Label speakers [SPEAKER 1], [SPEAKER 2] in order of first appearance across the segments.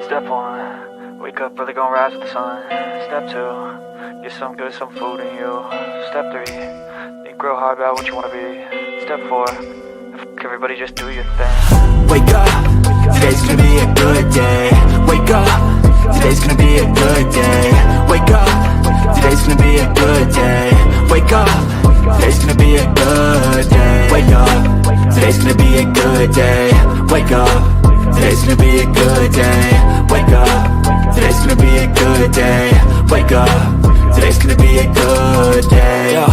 [SPEAKER 1] Step 1, wake up early, gonna rise with the sun. Step 2, get some good, some food in you. Step 3, think real hard about what you wanna be. Step 4, everybody just do your thing.
[SPEAKER 2] Wake up, today's gonna be a good day. Wake up, today's gonna be a good day. Wake up, today's gonna be a good day. Wake up, today's gonna be a good day. Wake up, today's gonna be a good day. Wake up, today's gonna be a good day. Wake up, today's gonna be a good day. Wake up, today's gonna be a good day. Yo,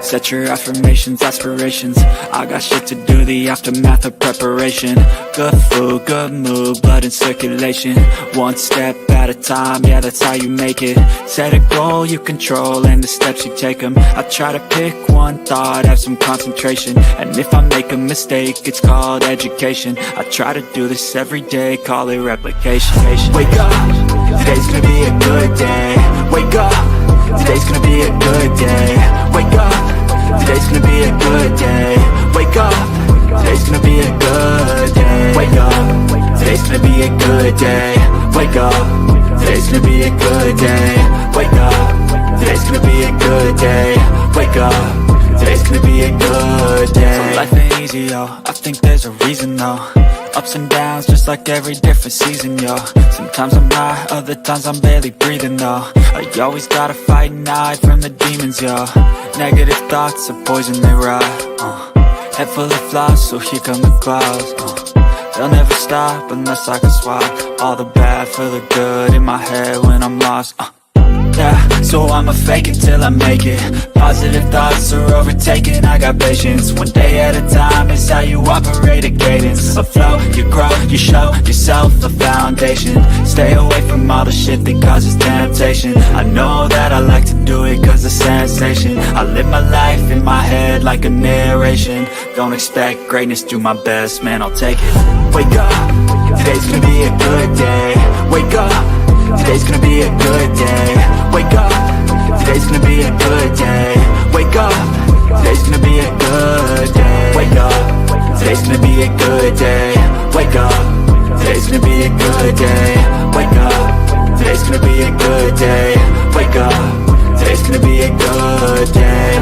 [SPEAKER 2] set your affirmations, aspirations. I got shit to do, the aftermath of preparation. Good food, good mood, blood in circulation. One step at a time, yeah, that's how you make it. Set a goal you control and the steps you take them. I try to pick one thought, have some concentration. And if I make a mistake, it's called education. I try to do this every day, call it replication. Wake up, today's gonna be a good day. Wake up, today's gonna be a good day. Wake up, today's gonna be a good day. Wake up, today's gonna be a good day. Wake up, today's gonna be a good day. Wake up, today's gonna be a good day. Wake up, today's gonna be a good day. Wake up, today's gonna be a good day. So life ain't easy, yo, I think there's a reason though. Ups and downs, just like every different season, yo. Sometimes I'm high, other times I'm barely breathing, though. I always gotta fight and hide from the demons, yo. Negative thoughts are poison, they rot. Head full of flaws, so here come the clouds. They'll never stop unless I can swap all the bad for the good in my head when I'm lost. Yeah, so I'ma fake it till I make it. Positive thoughts are overtaken, I got patience. One day at a time is how you operate a cadence. A flow, you grow, you show yourself a foundation. Stay away from all the shit that causes temptation. I know that I like to do it cause it's sensation. I live my life in my head like a narration. Don't expect greatness, do my best, man, I'll take it. Wake up, today's gonna be a good day. Wake up, today's gonna be a good day. Wake up, today's gonna be a good day. Wake up, today's gonna be a good day. Wake up, today's gonna be a good day. Wake up, today's gonna be a good day. Wake up, today's gonna be a good day. Wake up, today's gonna be a good day.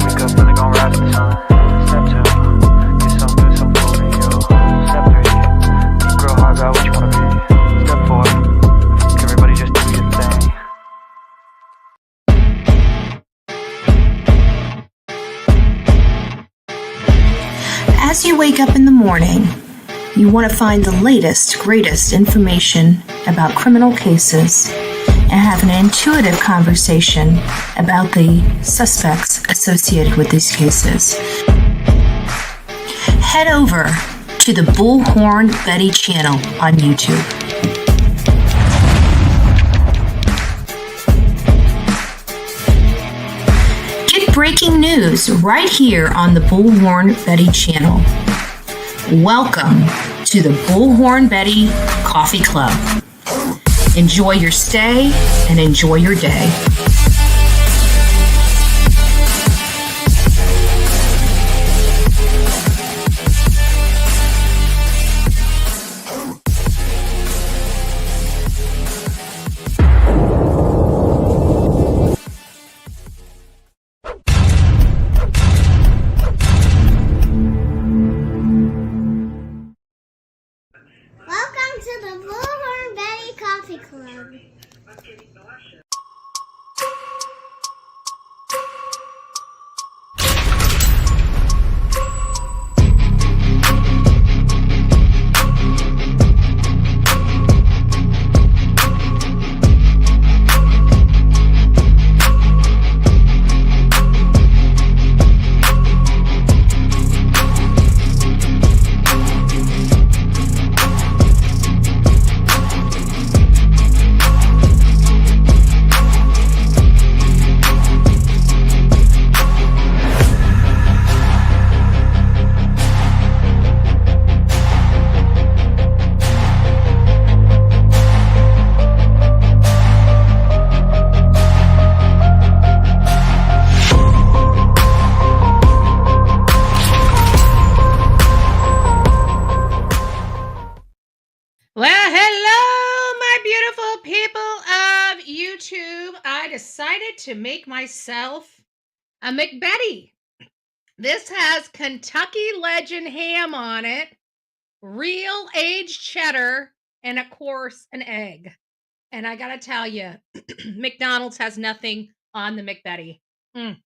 [SPEAKER 1] Wake up, really gonna rise with the sun. Step 2, get some good, some food in you. Step 3, think real hard about what you wanna be. Step 4, everybody just do your thing.
[SPEAKER 3] As you wake up in the morning, you want to find the latest, greatest information about criminal cases and have an intuitive conversation about the suspects associated with these cases. Head over to the Bullhorn Betty channel on YouTube. Get breaking news right here on the Bullhorn Betty channel. Welcome to the Bullhorn Betty Coffee Club. Enjoy your stay and enjoy your day.
[SPEAKER 4] Welcome to the Bullhorn Betty Coffee Club.
[SPEAKER 5] Well, hello, my beautiful people of YouTube, I decided to make myself a McBetty. This has Kentucky Legend ham on it, real aged cheddar, and of course, an egg. And I gotta tell you, McDonald's has nothing on the McBetty. Mm.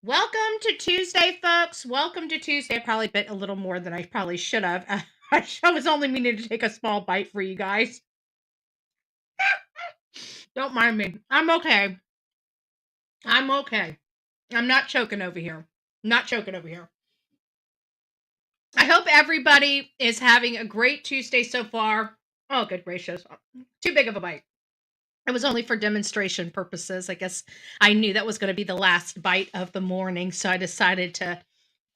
[SPEAKER 5] Welcome to Tuesday, folks. Welcome to Tuesday. I probably bit a little more than I probably should have. I was only meaning to take a small bite for you guys. Don't mind me. I'm okay. I'm okay. I'm not choking over here. Not choking over here. I hope everybody is having a great Tuesday so far. Oh, good gracious. Too big of a bite. It was only for demonstration purposes. I guess I knew that was going to be the last bite of the morning, so I decided to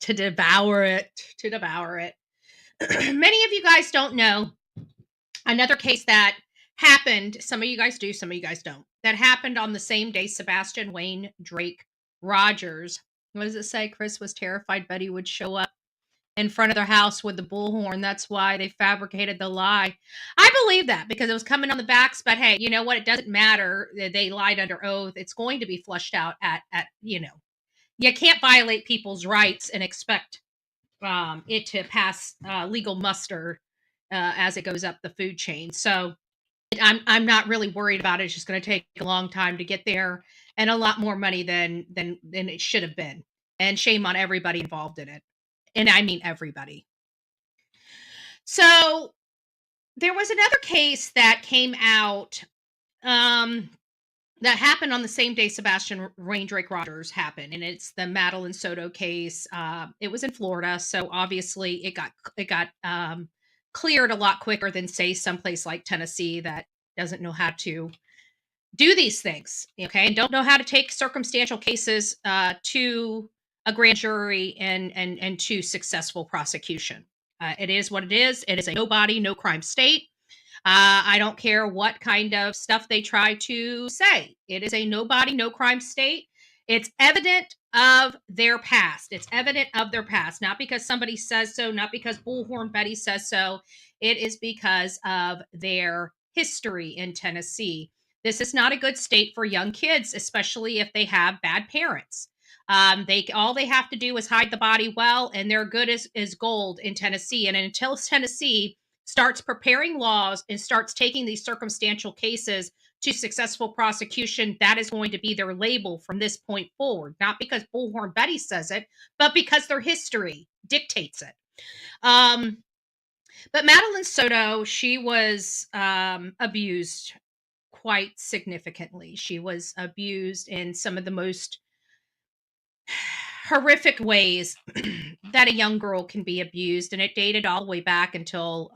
[SPEAKER 5] devour it. To devour it. Many of you guys don't know another case that happened. Some of you guys do, some of you guys don't. That happened on the same day Sebastian Wayne Drake Rogers. What does it say? Chris was terrified Betty would show up in front of their house with the bullhorn. That's why they fabricated the lie. I believe that because it was coming on the backs. But hey, you know what? It doesn't matter. They lied under oath. It's going to be flushed out at you can't violate people's rights and expect it to pass legal muster as it goes up the food chain. So I'm not really worried about it. It's just going to take a long time to get there and a lot more money than it should have been. And shame on everybody involved in it. And I mean everybody. So there was another case that came out that happened on the same day Sebastian Wayne Drake Rogers happened, and it's the Madeline Soto case. It was in Florida, so obviously it got cleared a lot quicker than, say, someplace like Tennessee that doesn't know how to do these things, okay, and don't know how to take circumstantial cases to a grand jury and to successful prosecution. It is what it is. It is a nobody, no crime state. I don't care what kind of stuff they try to say. It is a nobody, no crime state. It's evident of their past. It's evident of their past, not because somebody says so, not because Bullhorn Betty says so. It is because of their history in Tennessee. This is not a good state for young kids, especially if they have bad parents. All they have to do is hide the body well, and they're good as gold in Tennessee. And until Tennessee starts preparing laws and starts taking these circumstantial cases to successful prosecution, that is going to be their label from this point forward. Not because Bullhorn Betty says it, but because their history dictates it. But Madeline Soto, she was abused quite significantly. She was abused in some of the most horrific ways that a young girl can be abused. And it dated all the way back until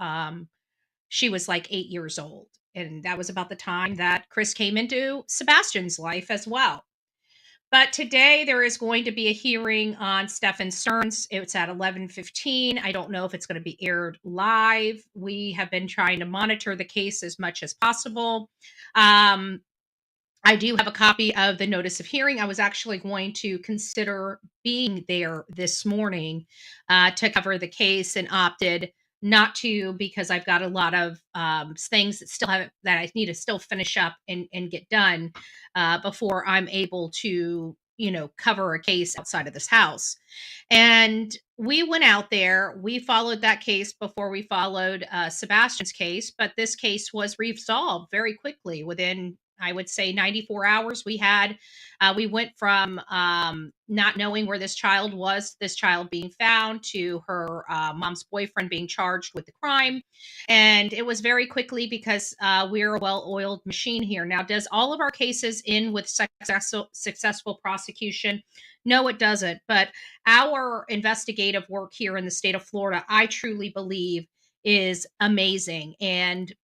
[SPEAKER 5] she was like 8 years old. And that was about the time that Chris came into Sebastian's life as well. But today there is going to be a hearing on Stephen Stearns. It's at 11:15. I don't know if it's going to be aired live. We have been trying to monitor the case as much as possible. I do have a copy of the notice of hearing. I was actually going to consider being there this morning to cover the case and opted not to because I've got a lot of things that I need to still finish up and get done before I'm able to, cover a case outside of this house. And we went out there. We followed that case before we followed Sebastian's case, but this case was resolved very quickly within, I would say, 94 hours. We went from not knowing where this child was, this child being found, to her mom's boyfriend being charged with the crime. And it was very quickly because we're a well-oiled machine here. Now, does all of our cases end with successful prosecution? No, it doesn't. But our investigative work here in the state of Florida, I truly believe, is amazing. And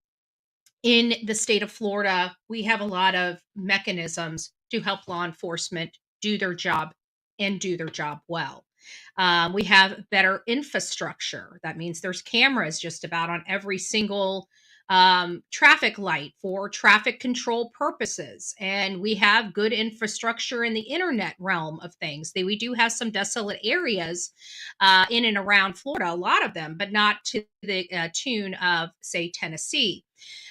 [SPEAKER 5] in the state of Florida, we have a lot of mechanisms to help law enforcement do their job and do their job well. We have better infrastructure. That means there's cameras just about on every single traffic light for traffic control purposes. And we have good infrastructure in the internet realm of things. We do have some desolate areas in and around Florida, a lot of them, but not to the tune of, say, Tennessee.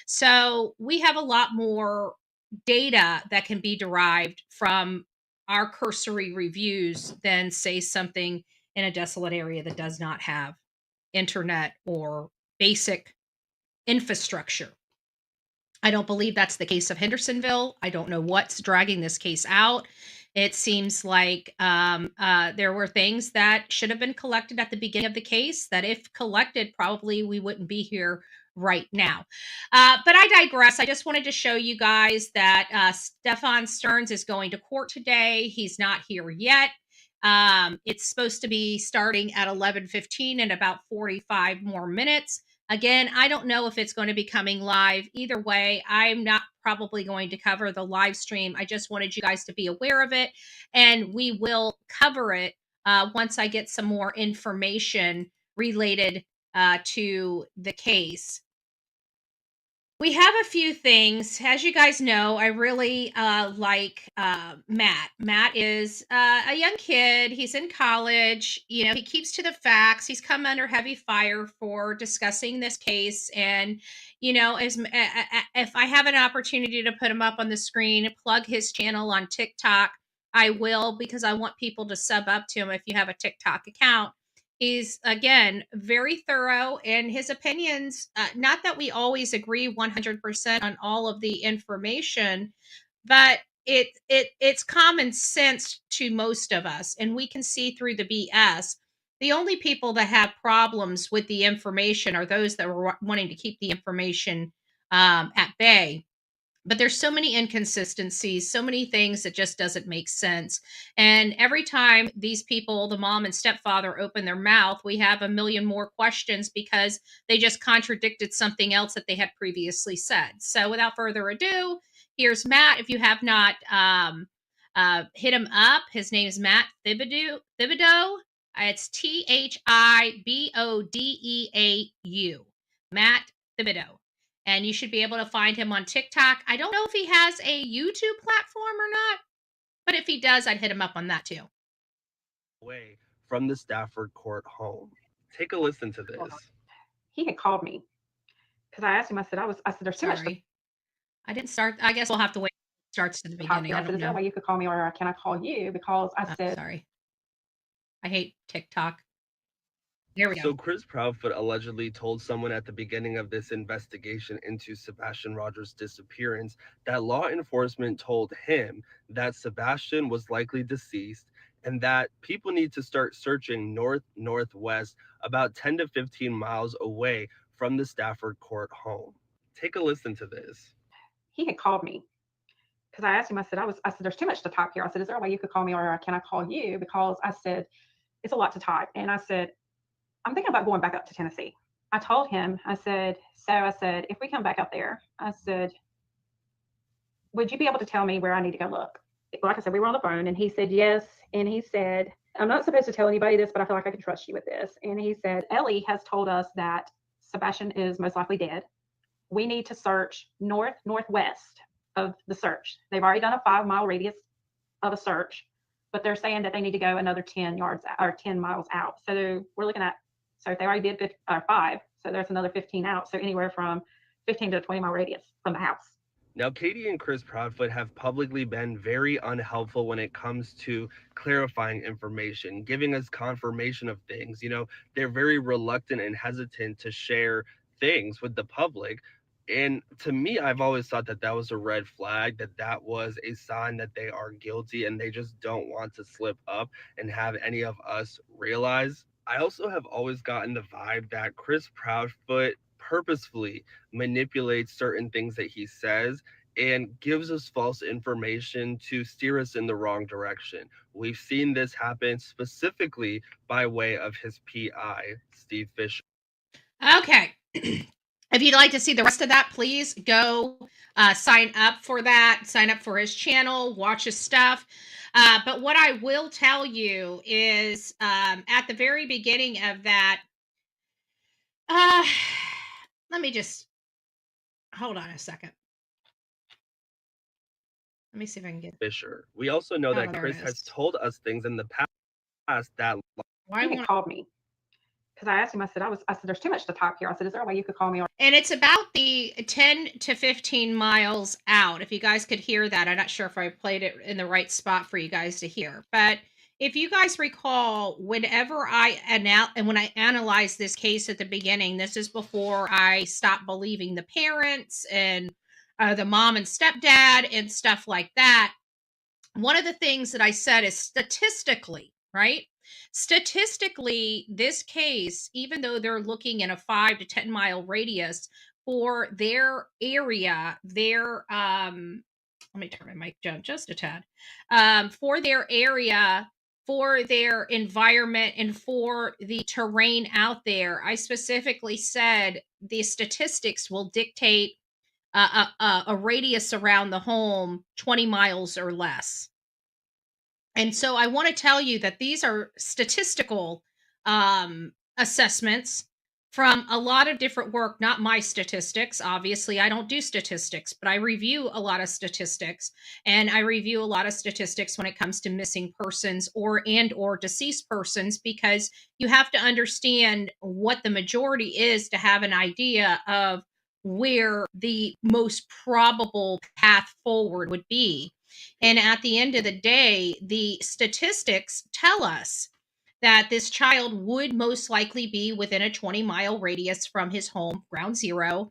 [SPEAKER 5] So we have a lot more data that can be derived from our cursory reviews than, say, something in a desolate area that does not have internet or basic infrastructure. I don't believe that's the case of Hendersonville. I don't know what's dragging this case out. It seems like there were things that should have been collected at the beginning of the case that, if collected, probably we wouldn't be here right now. But I digress. I just wanted to show you guys that Stefan Stearns is going to court today. He's not here yet. It's supposed to be starting at 11:15 in about 45 more minutes. Again, I don't know if it's going to be coming live. Either way, I'm not probably going to cover the live stream. I just wanted you guys to be aware of it, and we will cover it once I get some more information related to the case. We have a few things. As you guys know, I really like Matt. Matt is a young kid. He's in college. You know, he keeps to the facts. He's come under heavy fire for discussing this case. And, you know, if I have an opportunity to put him up on the screen, plug his channel on TikTok, I will, because I want people to sub up to him if you have a TikTok account. He's, again, very thorough, and his opinions, not that we always agree 100% on all of the information, but it's common sense to most of us, and we can see through the BS. The only people that have problems with the information are those that were wanting to keep the information at bay. But there's so many inconsistencies, so many things that just doesn't make sense. And every time these people, the mom and stepfather, open their mouth, we have a million more questions because they just contradicted something else that they had previously said. So without further ado, here's Matt. If you have not hit him up, his name is Matt Thibodeau. It's Thibodeau. Matt Thibodeau. And you should be able to find him on TikTok. I don't know if he has a YouTube platform or not, but if he does, I'd hit him up on that too.
[SPEAKER 6] Away from the Stafford court home. Take a listen to this.
[SPEAKER 7] He had called me because I asked him. I said, there's too much.
[SPEAKER 5] Sorry, I didn't start. I guess we'll have to wait. It starts to the beginning.
[SPEAKER 7] I said, is there a way you could call me, or can I call you? Because I said,
[SPEAKER 5] sorry. I hate TikTok. Here we go.
[SPEAKER 6] So Chris Proudfoot allegedly told someone at the beginning of this investigation into Sebastian Rogers' disappearance that law enforcement told him that Sebastian was likely deceased and that people need to start searching northwest about 10 to 15 miles away from the Stafford court home. Take a listen to this.
[SPEAKER 7] He had called me because I asked him. I said, there's too much to type here. I said, is there a way you could call me, or can I call you? Because I said, it's a lot to type. And I said, I'm thinking about going back up to Tennessee. I told him, I said, if we come back up there, I said, would you be able to tell me where I need to go look? Like I said, we were on the phone, and he said, yes. And he said, I'm not supposed to tell anybody this, but I feel like I can trust you with this. And he said, Ellie has told us that Sebastian is most likely dead. We need to search northwest of the search. They've already done a 5-mile radius of a search, but they're saying that they need to go another 10 miles out. So we're looking at, so if they already did 5, so there's another 15 out. So anywhere from 15 to 20 mile radius from the house.
[SPEAKER 6] Now, Katie and Chris Proudfoot have publicly been very unhelpful when it comes to clarifying information, giving us confirmation of things. You know, they're very reluctant and hesitant to share things with the public. And to me, I've always thought that that was a red flag, that was a sign that they are guilty and they just don't want to slip up and have any of us realize. I also have always gotten the vibe that Chris Proudfoot purposefully manipulates certain things that he says and gives us false information to steer us in the wrong direction. We've seen this happen specifically by way of his PI, Steve Fisher.
[SPEAKER 5] Okay. If you'd like to see the rest of that, please go sign up for that. Sign up for his channel, watch his stuff. But what I will tell you is at the very beginning of that, let me just Hold on a second. Let me see if I can get.
[SPEAKER 6] Fisher. We also know
[SPEAKER 5] Oh,
[SPEAKER 6] that
[SPEAKER 5] there it
[SPEAKER 6] Chris has
[SPEAKER 5] is.
[SPEAKER 6] told us things in the past that
[SPEAKER 5] Why
[SPEAKER 7] He even
[SPEAKER 5] won't?
[SPEAKER 7] called me because I asked him. I said, there's too much to type here. I said, is there a way you could call me?
[SPEAKER 5] And it's about the 10 to 15 miles out. If you guys could hear that, I'm not sure if I played it in the right spot for you guys to hear. But if you guys recall, whenever when I analyzed this case at the beginning, this is before I stopped believing the parents and the mom and stepdad and stuff like that. One of the things that I said is statistically, right? Statistically, this case, even though they're looking in a 5 to 10 mile radius for their area, let me turn my mic down just a tad. For their area, for their environment, and for the terrain out there, I specifically said the statistics will dictate a radius around the home 20 miles or less. And so I want to tell you that these are statistical assessments from a lot of different work, not my statistics. Obviously, I don't do statistics, but I review a lot of statistics, and I review a lot of statistics when it comes to missing persons or deceased persons, because you have to understand what the majority is to have an idea of where the most probable path forward would be. And at the end of the day, the statistics tell us that this child would most likely be within a 20-mile radius from his home, ground zero.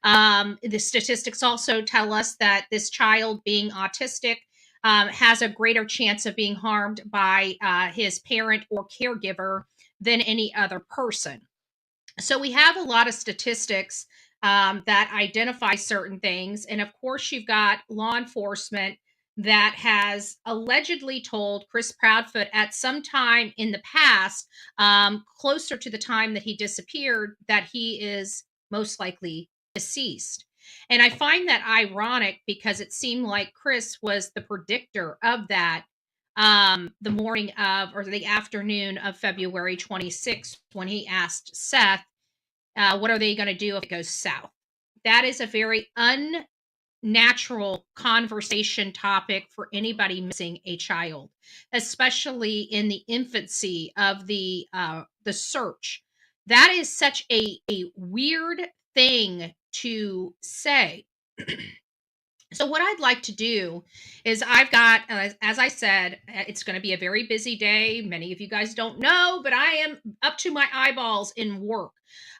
[SPEAKER 5] The statistics also tell us that this child, being autistic, has a greater chance of being harmed by his parent or caregiver than any other person. So we have a lot of statistics that identify certain things. And of course, you've got law enforcement that has allegedly told Chris Proudfoot at some time in the past, closer to the time that he disappeared, that he is most likely deceased. And I find that ironic because it seemed like Chris was the predictor of that the morning of, or the afternoon of February 26th, when he asked Seth, what are they going to do if it goes south? That is a very unnatural conversation topic for anybody missing a child, especially in the infancy of the search. That is such a weird thing to say. So what I'd like to do is I've got, as I said, it's going to be a very busy day. Many of you guys don't know, but I am up to my eyeballs in work.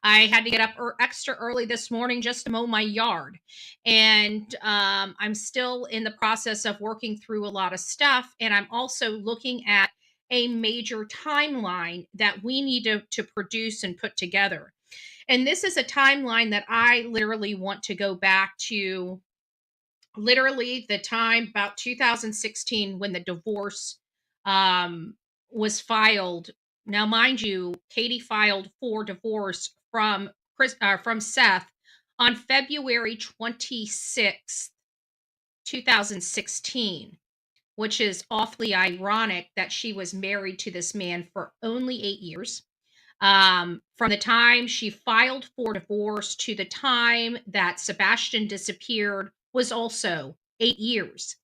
[SPEAKER 5] I had to get up extra early this morning just to mow my yard. And I'm still in the process of working through a lot of stuff. And I'm also looking at a major timeline that we need to produce and put together. And this is a timeline that I literally want to go back to, literally the time about 2016 when the divorce was filed. Now, mind you, Katie filed for divorce from Seth on February 26th, 2016, which is awfully ironic that she was married to this man for only 8 years. From the time she filed for divorce to the time that Sebastian disappeared was also 8 years.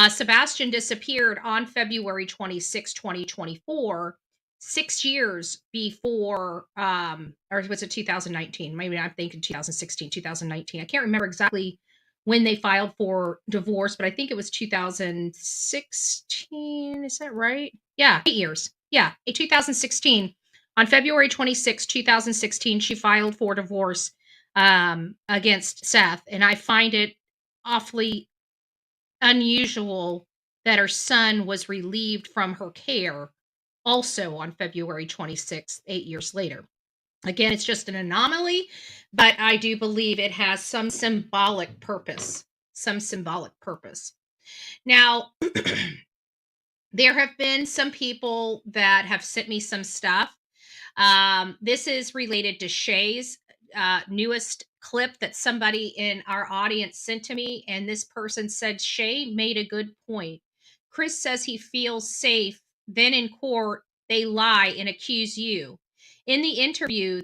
[SPEAKER 5] Sebastian disappeared on February 26, 2024, 6 years before, or was it 2019? Maybe I'm thinking 2016, 2019. I can't remember exactly when they filed for divorce, but I think it was 2016. Is that right? Yeah, 8 years. Yeah, 2016. On February 26, 2016, she filed for divorce against Seth. And I find it awfully unusual that her son was relieved from her care also on February 26th, 8 years later. Again, it's just an anomaly, but I do believe it has some symbolic purpose. Some symbolic purpose. Now, there have been some people that have sent me some stuff. This is related to Shay's newest clip that somebody in our audience sent to me. And this person said, Shay made a good point. Chris says he feels safe. Then in court, they lie and accuse you. In the interview,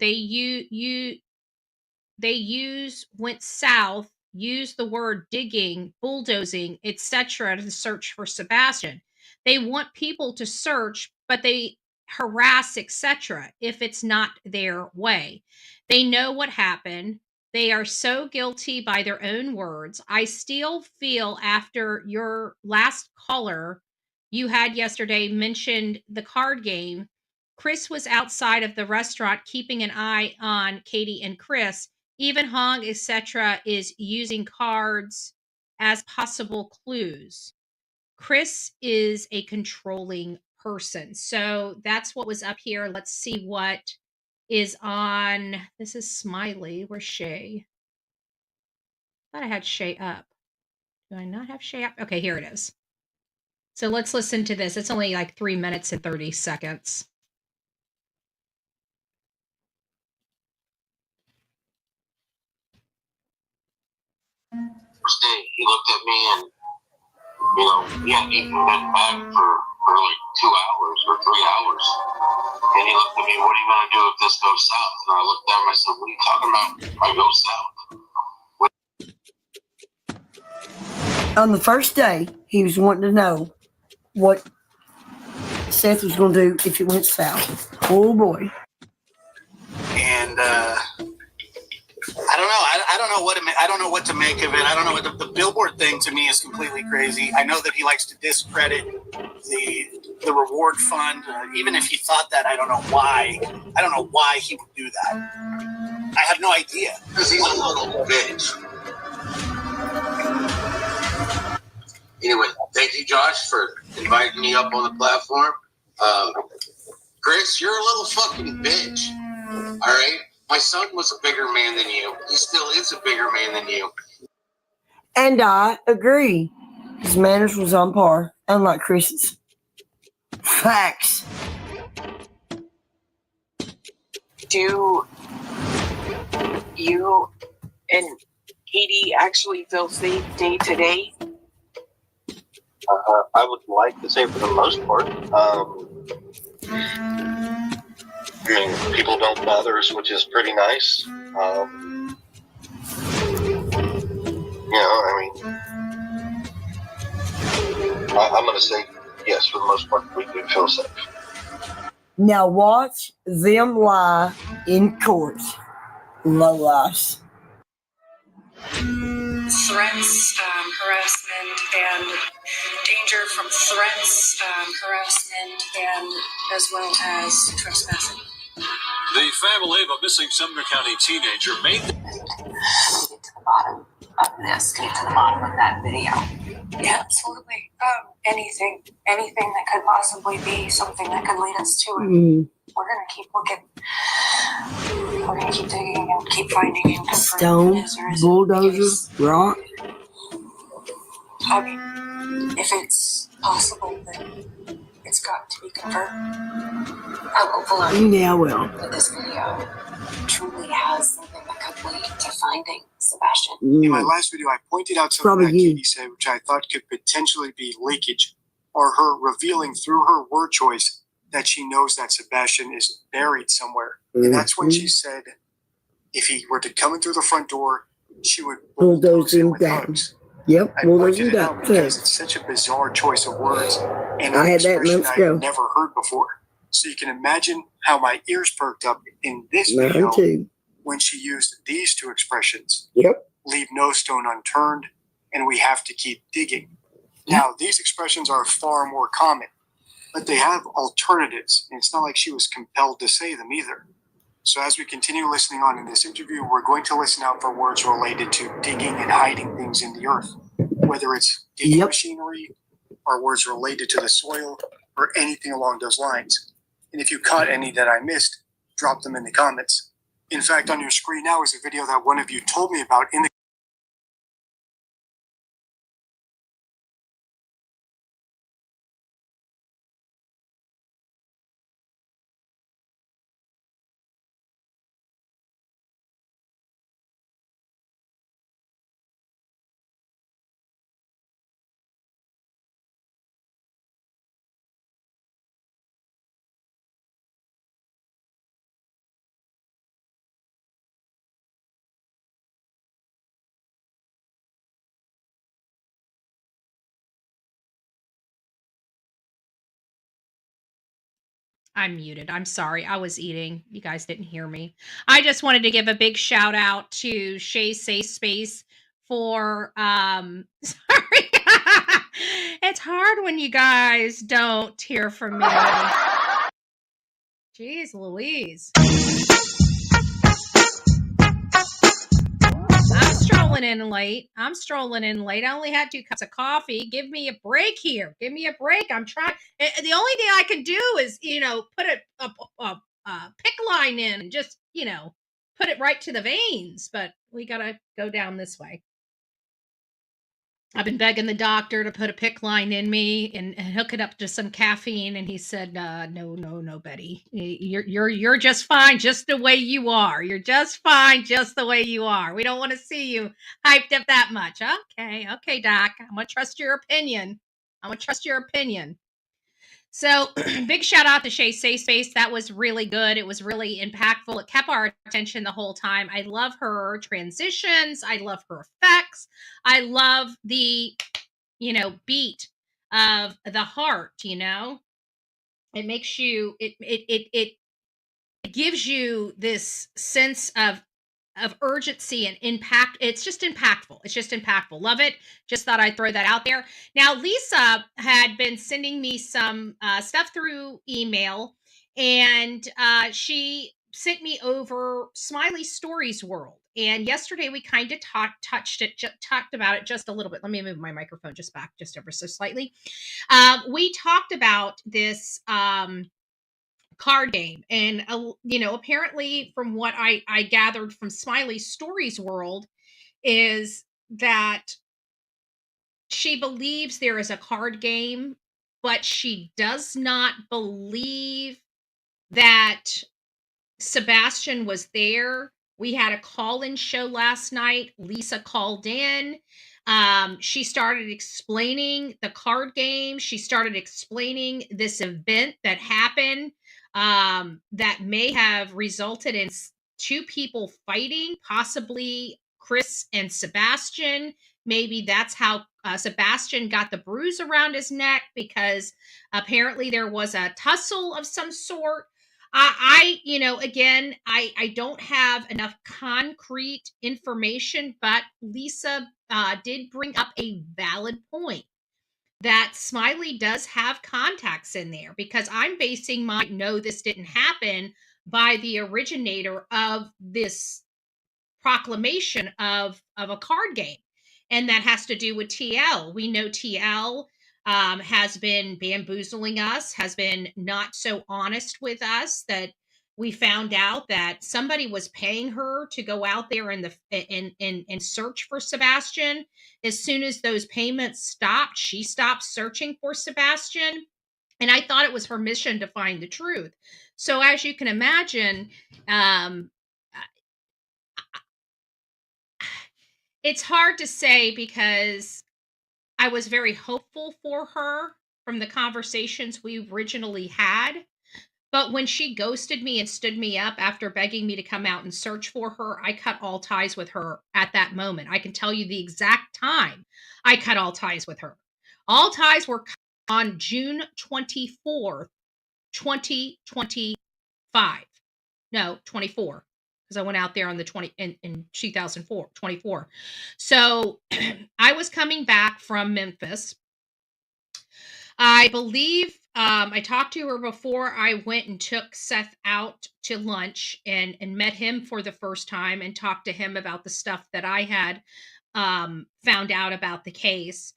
[SPEAKER 5] went south, used the word digging, bulldozing, etc. to search for Sebastian. They want people to search, but they harass, etc. if it's not their way. They know what happened. They are so guilty by their own words. I still feel after your last caller you had yesterday mentioned the card game. Chris was outside of the restaurant keeping an eye on Katie and Chris. Even Hong, etc., is using cards as possible clues. Chris is a controlling person. So that's what was up here. Let's see what is on. This is Smiley. Where's Shay? I thought I had Shay up. Do I not have Shay up? Okay, here it is. So let's listen to this. It's only like 3 minutes and 30 seconds.
[SPEAKER 8] First day, he looked at me and, he hadn't eaten been back for like 2 hours or 3 hours. And he looked at me, what are you going to do if this goes south? And I looked at him, I said, what are you talking about if I go south?
[SPEAKER 9] On the first day, he was wanting to know what Seth was going to do if it went south. Oh boy!
[SPEAKER 8] And I don't know. I don't know what to make of it. I don't know what the billboard thing to me is completely crazy. I know that he likes to discredit the reward fund. Even if he thought that, I don't know why. I don't know why he would do that. I have no idea. Because he's a little bitch. Anyway, thank you, Josh, for inviting me up on the platform. Chris, you're a little fucking bitch. All right? My son was a bigger man than you. He still is a bigger man than you.
[SPEAKER 9] And I agree. His manners was on par, unlike Chris's. Facts.
[SPEAKER 10] Do you and Katie actually feel safe day to day?
[SPEAKER 8] I would like to say for the most part. People don't bother us, which is pretty nice. I'm going to say yes, for the most part, we do feel safe.
[SPEAKER 9] Now watch them lie in court. Lowlifes.
[SPEAKER 11] Threats, harassment, and danger from threats, harassment, and as well as trespassing.
[SPEAKER 12] The family of a missing Sumner County teenager made
[SPEAKER 11] Get to the bottom of this. Get to the bottom of that video. Yeah, absolutely. Anything that could possibly be something that could lead us to it. We're gonna keep looking. We're gonna keep digging and keep finding and
[SPEAKER 9] Stone, bulldozer, rock.
[SPEAKER 11] I mean, if it's possible, then it's got to be confirmed. I'm hopeful
[SPEAKER 9] Yeah, well.
[SPEAKER 11] that this video truly has something that could lead to finding Sebastian.
[SPEAKER 13] In my last video, I pointed out something that Katie said, which I thought could potentially be leakage, or her revealing through her word choice that she knows that Sebastian is buried somewhere. And that's when she said, if he were to come in through the front door, she would bulldoze him with hugs.
[SPEAKER 9] Yep,
[SPEAKER 13] I pointed it out because it's such a bizarre choice of words, and an expression I've never heard before. So you can imagine how my ears perked up in this video when she used these two expressions.
[SPEAKER 9] Yep.
[SPEAKER 13] Leave no stone unturned, and we have to keep digging. Now, these expressions are far more common, but they have alternatives, and it's not like she was compelled to say them either. So as we continue listening on in this interview, we're going to listen out for words related to digging and hiding things in the earth, whether it's digging machinery or words related to the soil or anything along those lines. And if you caught any that I missed, drop them in the comments. In fact, on your screen now is a video that one of you told me about in the
[SPEAKER 5] I'm muted. I'm sorry. I was eating. You guys didn't hear me. I just wanted to give a big shout out to Shay Safe Space for sorry. It's hard when you guys don't hear from me. Jeez Louise. I'm strolling in late. I only had 2 cups of coffee. Give me a break here. Give me a break. I'm trying. The only thing I can do is, put a pick line in and just, put it right to the veins. But we got to go down this way. I've been begging the doctor to put a pick line in me and hook it up to some caffeine, and he said, "No, Betty, you're just fine, just the way you are. You're just fine, just the way you are. We don't want to see you hyped up that much." Okay, Doc, I'm gonna trust your opinion. So big shout out to Shay Safe Space. That was really good. It was really impactful. It kept our attention the whole time. I love her transitions. I love her effects. I love the, beat of the heart, It makes you, it gives you this sense of urgency and impact. It's just impactful. Love it. Just thought I'd throw that out there. Now, Lisa had been sending me some stuff through email, and she sent me over Smiley Stories World. And yesterday we kind of talked about it just a little bit. Let me move my microphone just ever so slightly. We talked about this card game, and apparently from what I gathered from Smiley Stories World is that she believes there is a card game, but she does not believe that Sebastian was there. We had a call-in show last night. Lisa called in. She started explaining the card game. She started explaining this event that happened that may have resulted in 2 people fighting, possibly Chris and Sebastian. Maybe that's how Sebastian got the bruise around his neck, because apparently there was a tussle of some sort. I don't have enough concrete information, but Lisa did bring up a valid point that Smiley does have contacts in there, because I'm basing my no, this didn't happen by the originator of this proclamation of a card game. And that has to do with TL. We know TL has been bamboozling us, has been not so honest with us, that we found out that somebody was paying her to go out there and search for Sebastian. As soon as those payments stopped, she stopped searching for Sebastian. And I thought it was her mission to find the truth. So as you can imagine, it's hard to say, because I was very hopeful for her from the conversations we originally had. But when she ghosted me and stood me up after begging me to come out and search for her, I cut all ties with her at that moment. I can tell you the exact time I cut all ties with her. All ties were cut on June 24th, 2025. No, 24. Because I went out there on the 20 in 2024. So I was coming back from Memphis. I believe I talked to her before I went and took Seth out to lunch and met him for the first time and talked to him about the stuff that I had found out about the case.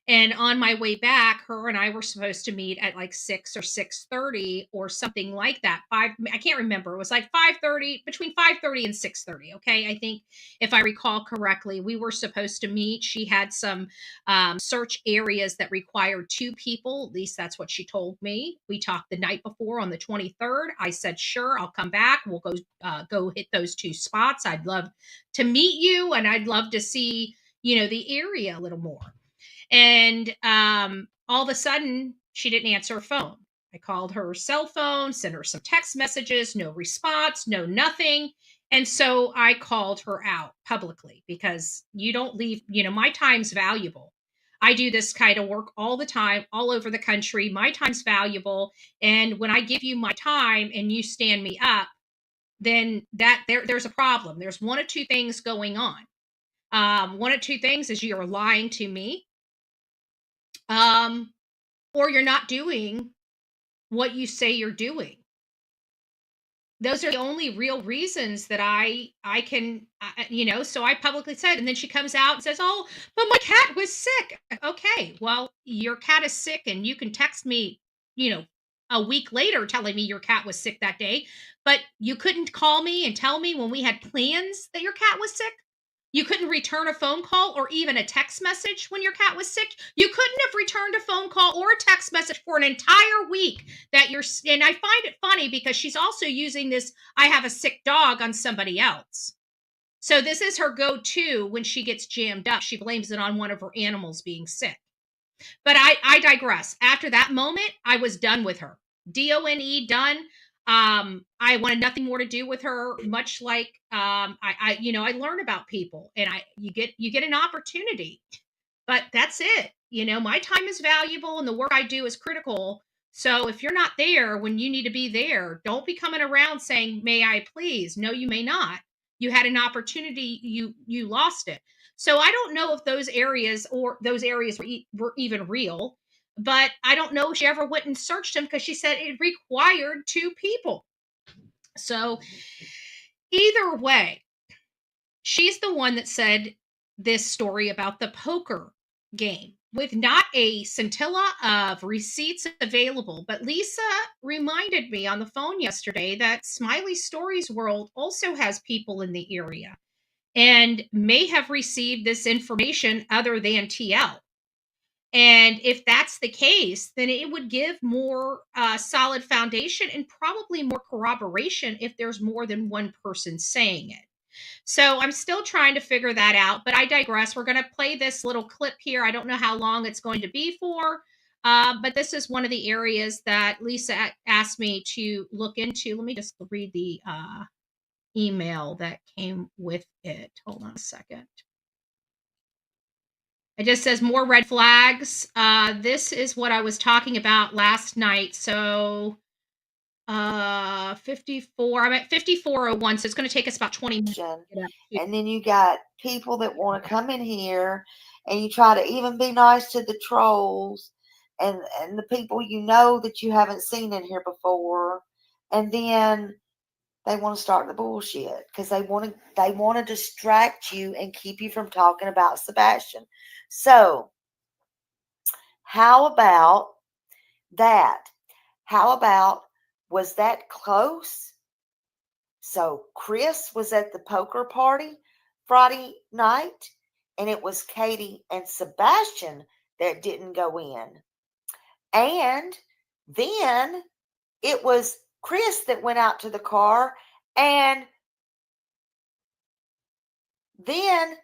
[SPEAKER 5] And on my way back, her and I were supposed to meet at like 6 or 6:30 or something like that. I can't remember. It was like 5:30, between 5:30 and 6:30. Okay. I think if I recall correctly, we were supposed to meet. She had some search areas that required 2 people. At least that's what she told me. We talked the night before on the 23rd. I said, sure, I'll come back. We'll go hit those 2 spots. I'd love to meet you, and I'd love to see, the area a little more. And all of a sudden, she didn't answer her phone. I called her cell phone, sent her some text messages, no response, no nothing. And so I called her out publicly, because you don't leave, my time's valuable. I do this kind of work all the time, all over the country. My time's valuable. And when I give you my time and you stand me up, then there's a problem. There's one of two things going on. One of two things is you're lying to me, or you're not doing what you say you're doing. Those are the only real reasons that I can, so I publicly said, and then she comes out and says, oh, but my cat was sick. Okay, well, your cat is sick and you can text me, a week later telling me your cat was sick that day, but you couldn't call me and tell me when we had plans that your cat was sick. You couldn't return a phone call or even a text message when your cat was sick. You couldn't have returned a phone call or a text message for an entire week and I find it funny because she's also using this, I have a sick dog, on somebody else. So this is her go-to when she gets jammed up. She blames it on one of her animals being sick. But I digress. After that moment, I was done with her. DONE, done. I wanted nothing more to do with her, much like I learn about people and you get an opportunity, but that's it. My time is valuable and the work I do is critical. So if you're not there when you need to be there, don't be coming around saying, may I please? No, you may not. You had an opportunity, you lost it. So I don't know if those areas were even real. But I don't know if she ever went and searched him because she said it required 2 people. So either way, she's the one that said this story about the poker game with not a scintilla of receipts available. But Lisa reminded me on the phone yesterday that Smiley Stories World also has people in the area and may have received this information other than TL. And if that's the case, then it would give more solid foundation and probably more corroboration if there's more than one person saying it. So I'm still trying to figure that out, but I digress. We're going to play this little clip here. I don't know how long it's going to be for, but this is one of the areas that Lisa asked me to look into. Let me just read the email that came with it. Hold on a second. It just says more red flags. This is what I was talking about last night. So 54. I'm at 5401. So it's going to take us about 20 minutes.
[SPEAKER 14] And then you got people that want to come in here and you try to even be nice to the trolls and the people that you haven't seen in here before. And then they want to start the bullshit because they want to distract you and keep you from talking about Sebastian. So, how about that? How about, was that close? So, Chris was at the poker party Friday night, and it was Katie and Sebastian that didn't go in. And then it was Chris that went out to the car, and then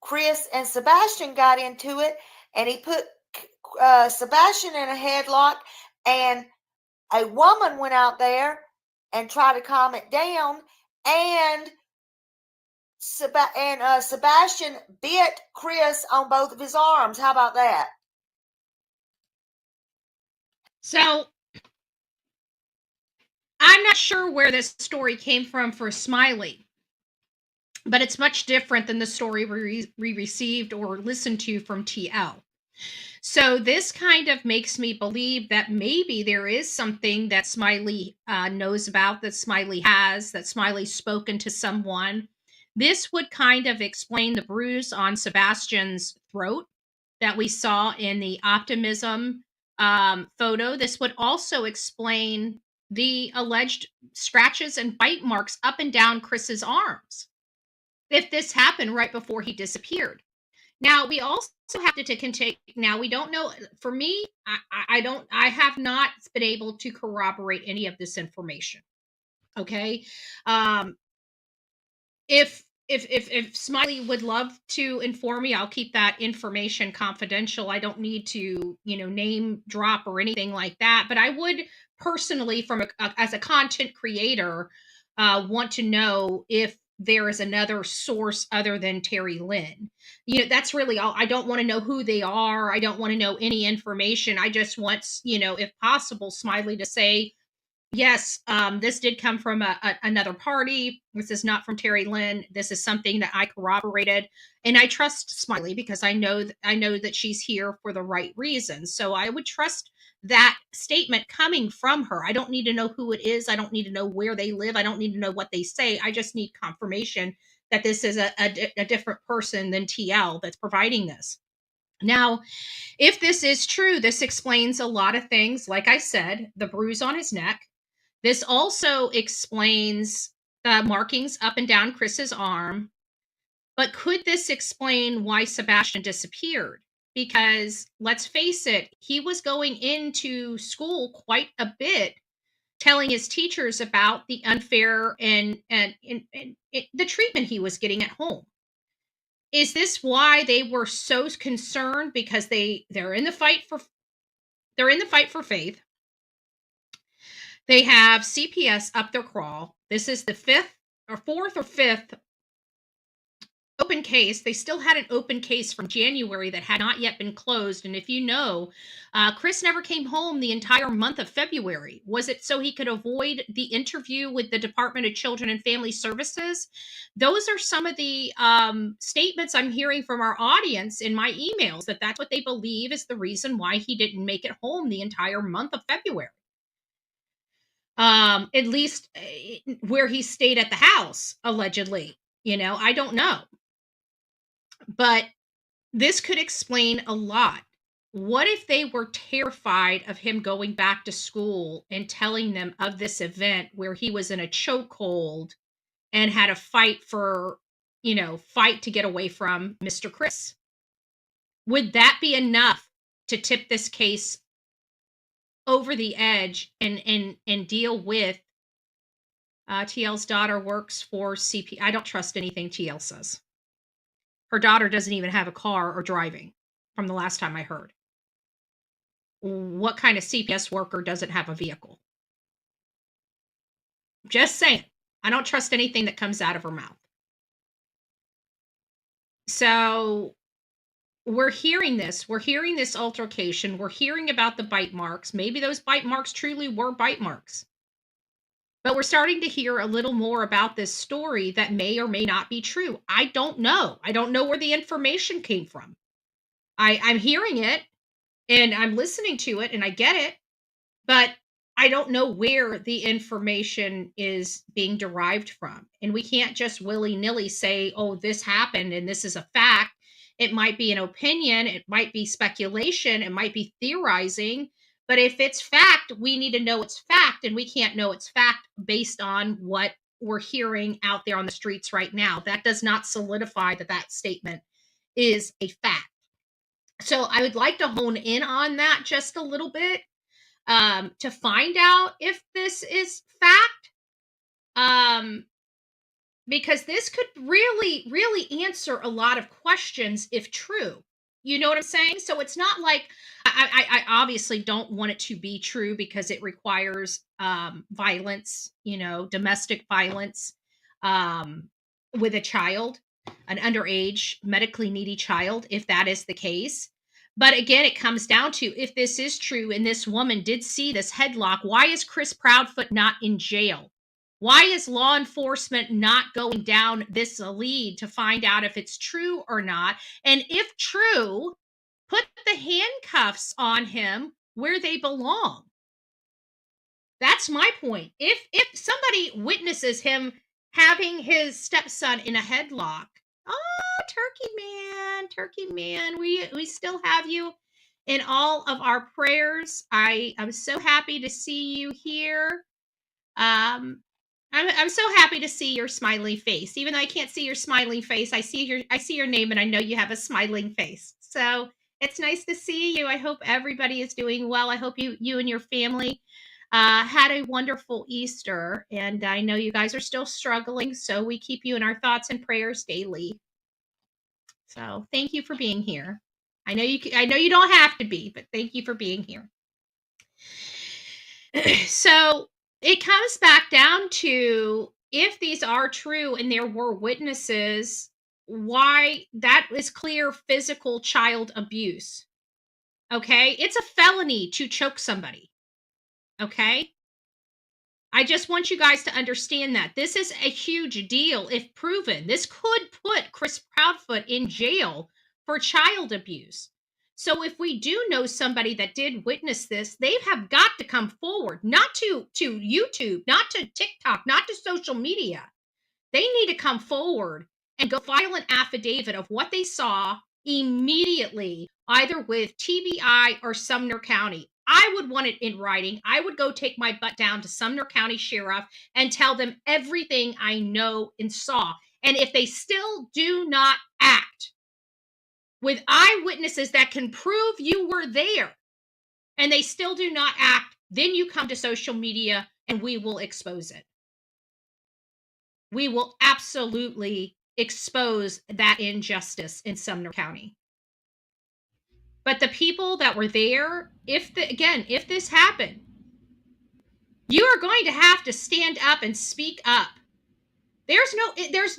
[SPEAKER 14] Chris and Sebastian got into it, and he put Sebastian in a headlock, and a woman went out there and tried to calm it down, and Sebastian bit Chris on both of his arms. How about that?
[SPEAKER 5] So I'm not sure where this story came from for Smiley, but it's much different than the story we received or listened to from TL. So this kind of makes me believe that maybe there is something that Smiley knows about, that Smiley has, that Smiley's spoken to someone. This would kind of explain the bruise on Sebastian's throat that we saw in the optimism photo. This would also explain the alleged scratches and bite marks up and down Chris's arms, if this happened right before he disappeared. Now, we also have to take, now we don't know, for me, I have not been able to corroborate any of this information. Okay. If Smiley would love to inform me, I'll keep that information confidential. I don't need to, name drop or anything like that, but I would personally, as a content creator, want to know if there is another source other than Terry Lynn. That's really all. I don't want to know who they are. I don't want to know any information. I just want, if possible, Smiley to say, yes, this did come from another party. This is not from Terry Lynn. This is something that I corroborated, and I trust Smiley because I know that she's here for the right reasons. So I would trust that statement coming from her. I don't need to know who it is. I don't need to know where they live. I don't need to know what they say. I just need confirmation that this is a different person than TL that's providing this. Now, if this is true, this explains a lot of things. Like I said, the bruise on his neck. This also explains the markings up and down Chris's arm. But could this explain why Sebastian disappeared? Because let's face it, he was going into school quite a bit, telling his teachers about the unfair and the treatment he was getting at home. Is this why they were so concerned? Because they're in the fight for faith. They have CPS up their crawl. This is the fourth or fifth open case. They still had an open case from January that had not yet been closed. And if you know, Chris never came home the entire month of February. Was it so he could avoid the interview with the Department of Children and Family Services? Those are some of the statements I'm hearing from our audience in my emails, that's what they believe is the reason why he didn't make it home the entire month of February. At least where he stayed at the house, allegedly. I don't know. But this could explain a lot. What if they were terrified of him going back to school and telling them of this event where he was in a chokehold and had a fight to get away from Mr. Chris? Would that be enough to tip this case over the edge and deal with TL's daughter works for CP? I don't trust anything TL says. Her daughter doesn't even have a car or driving from the last time I heard. What kind of CPS worker doesn't have a vehicle? Just saying. I don't trust anything that comes out of her mouth. So we're hearing this. We're hearing this altercation. We're hearing about the bite marks. Maybe those bite marks truly were bite marks. But we're starting to hear a little more about this story that may or may not be true. I don't know. I don't know where the information came from. I'm hearing it and I'm listening to it and I get it, but I don't know where the information is being derived from. And we can't just willy-nilly say, oh, this happened and this is a fact. It might be an opinion. It might be speculation. It might be theorizing. But if it's fact, we need to know it's fact, and we can't know it's fact based on what we're hearing out there on the streets right now. That does not solidify that statement is a fact. So I would like to hone in on that just a little bit to find out if this is fact. Because this could really, really answer a lot of questions if true. You know what I'm saying? So it's not like I obviously don't want it to be true because it requires violence, domestic violence with a child, an underage, medically needy child, if that is the case. But again, it comes down to if this is true and this woman did see this headlock, why is Chris Proudfoot not in jail? Why is law enforcement not going down this lead to find out if it's true or not? And if true, put the handcuffs on him where they belong. That's my point. If somebody witnesses him having his stepson in a headlock, oh, Turkey Man, we still have you in all of our prayers. I'm so happy to see you here. I'm so happy to see your smiling face. Even though I can't see your smiling face, I see your name and I know you have a smiling face. So it's nice to see you. I hope everybody is doing well. I hope you and your family had a wonderful Easter. And I know you guys are still struggling, so we keep you in our thoughts and prayers daily. So thank you for being here. I know you don't have to be, but thank you for being here. So it comes back down to if these are true and there were witnesses, why that is clear physical child abuse. Okay? It's a felony to choke somebody. Okay? I just want you guys to understand that. This is a huge deal if proven. This could put Chris Proudfoot in jail for child abuse. So if we do know somebody that did witness this, they have got to come forward, not to YouTube, not to TikTok, not to social media. They need to come forward and go file an affidavit of what they saw immediately, either with TBI or Sumner County. I would want it in writing. I would go take my butt down to Sumner County Sheriff and tell them everything I know and saw. And if they still do not act with eyewitnesses that can prove you were there, and they still do not act, then you come to social media and we will expose it. We will absolutely expose that injustice in Sumner County. But the people that were there, if this happened, you are going to have to stand up and speak up. There's no ifs,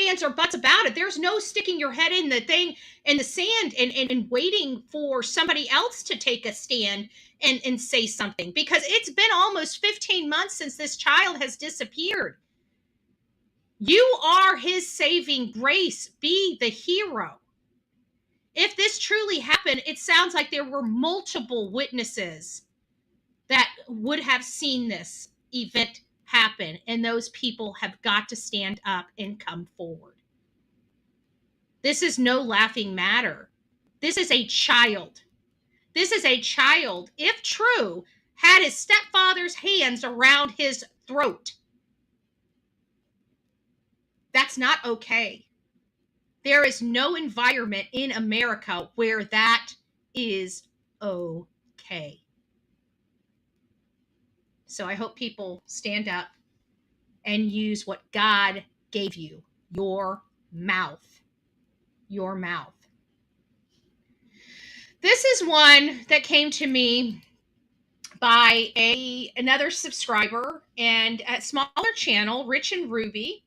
[SPEAKER 5] ands, or buts about it. There's no sticking your head in the sand and waiting for somebody else to take a stand and say something, because it's been almost 15 months since this child has disappeared. You are his saving grace. Be the hero. If this truly happened, it sounds like there were multiple witnesses that would have seen this event happen, and those people have got to stand up and come forward. This is no laughing matter. This is a child. This is a child, if true, had his stepfather's hands around his throat. That's not okay. There is no environment in America where that is okay. So I hope people stand up and use what God gave you, your mouth. Your mouth. This is one that came to me by another subscriber and a smaller channel, Rich and Ruby.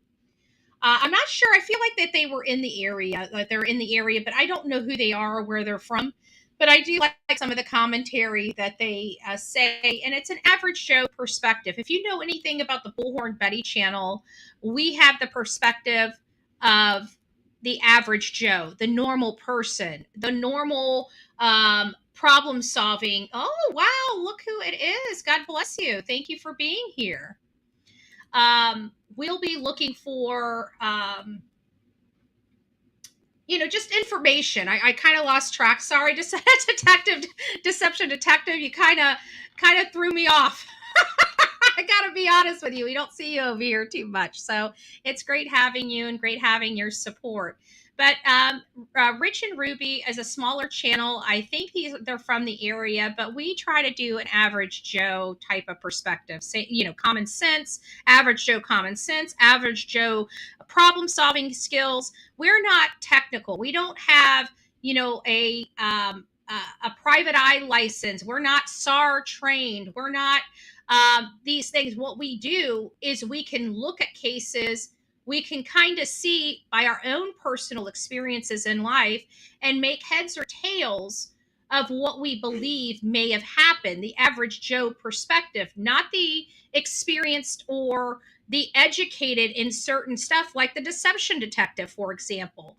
[SPEAKER 5] I'm not sure. I feel like that they were in the area. They're in the area, but I don't know who they are or where they're from. But I do like some of the commentary that they say, and it's an average Joe perspective. If you know anything about the Bullhorn Betty channel, we have the perspective of the average Joe, the normal person, the normal problem solving. Oh, wow, look who it is. God bless you. Thank you for being here. We'll be looking for, just information. I kind of lost track. Sorry, Deception Detective. You kind of threw me off. I gotta be honest with you. We don't see you over here too much. So it's great having you and great having your support. But Rich and Ruby is a smaller channel. I think they're from the area, but we try to do an average Joe type of perspective. Say, common sense, average Joe common sense, average Joe problem solving skills. We're not technical. We don't have, a private eye license. We're not SAR trained. We're not these things. What we do is we can look at cases. We can kind of see by our own personal experiences in life and make heads or tails of what we believe may have happened. The average Joe perspective, not the experienced or the educated in certain stuff, like the Deception Detective, for example.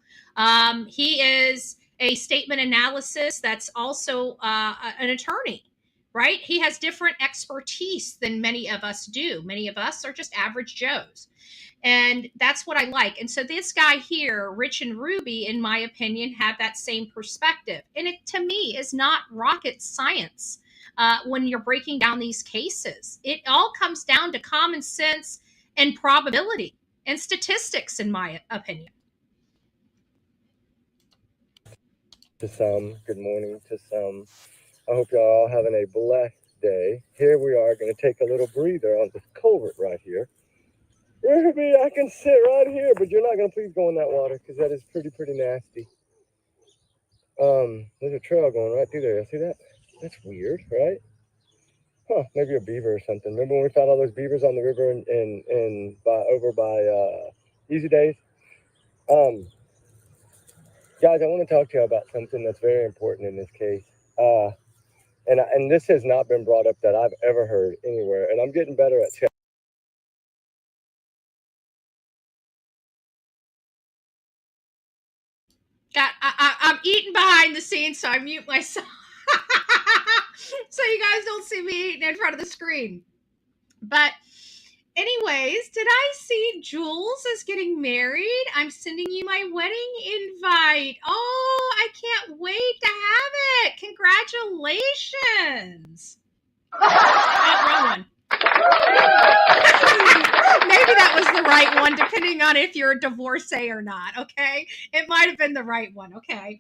[SPEAKER 5] He is a statement analysis that's also an attorney, right? He has different expertise than many of us do. Many of us are just average Joes. And that's what I like. And so this guy here, Rich and Ruby, in my opinion, have that same perspective. And it, to me, is not rocket science when you're breaking down these cases. It all comes down to common sense and probability and statistics, in my opinion.
[SPEAKER 15] To some, good morning to some. I hope y'all all having a blessed day. Here we are going to take a little breather on this culvert right here. Ruby, I can sit right here, but you're not going to please go in that water because that is pretty nasty. There's a trail going right through there. See that? That's weird, right? maybe a beaver or something. Remember when we found all those beavers on the river over by Easy Days? Guys, I want to talk to you about something that's very important in this case. And this has not been brought up that I've ever heard anywhere. And I'm getting better at checking.
[SPEAKER 5] I'm eating behind the scenes, so I mute myself. So you guys don't see me eating in front of the screen. But anyways, did I see Jules is getting married? I'm sending you my wedding invite. Oh, I can't wait to have it. Congratulations. Wrong one. Maybe that was the right one, depending on if you're a divorcee or not, okay? It might have been the right one, okay?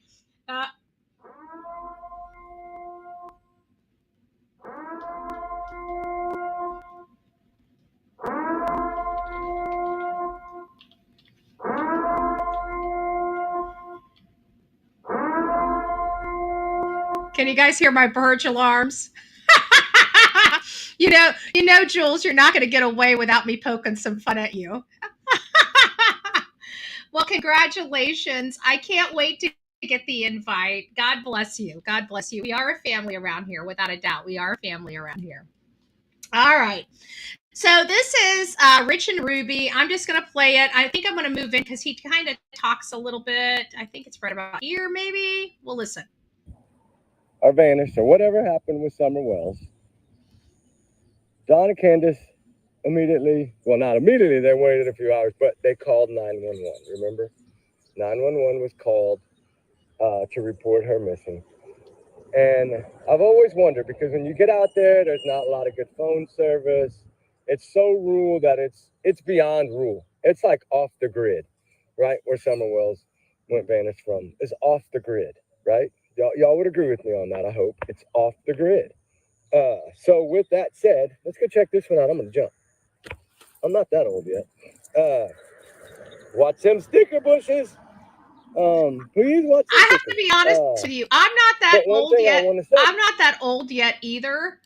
[SPEAKER 5] Can you guys hear my bird alarms? You know, Jules, you're not going to get away without me poking some fun at you. Well, congratulations. I can't wait to get the invite. God bless you. God bless you. We are a family around here, without a doubt. We are a family around here. All right. So this is Rich and Ruby. I'm just going to play it. I think I'm going to move in because he kind of talks a little bit. I think it's right about here, maybe. We'll listen.
[SPEAKER 15] Or vanished, or whatever happened with Summer Wells. Don and Candace immediately, well, not immediately, they waited a few hours, but they called 911, remember? 911 was called to report her missing. And I've always wondered, because when you get out there, there's not a lot of good phone service. It's so rural that it's beyond rural. It's like off the grid, right? Where Summer Wells went vanished from is off the grid, right? Y'all would agree with me on that, I hope. It's off the grid. So with that said, let's go check this one out. I'm going to jump. I'm not that old yet. Watch them sticker bushes. Please watch.
[SPEAKER 5] I have to be honest with you. I'm not that old yet. I'm not that old yet either.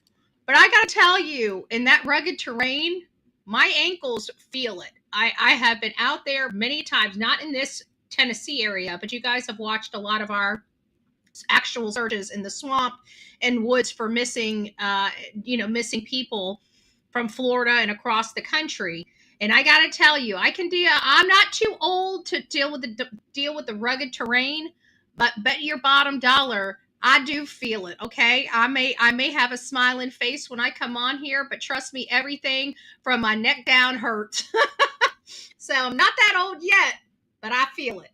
[SPEAKER 5] But I got to tell you, in that rugged terrain, my ankles feel it. I have been out there many times, not in this Tennessee area, but you guys have watched a lot of our actual searches in the swamp and woods for missing people from Florida and across the country. And I got to tell you, I'm not too old to deal with the rugged terrain, but bet your bottom dollar I do feel it. Okay, I may have a smiling face when I come on here, but trust me, everything from my neck down hurts. So I'm not that old yet, but I feel it.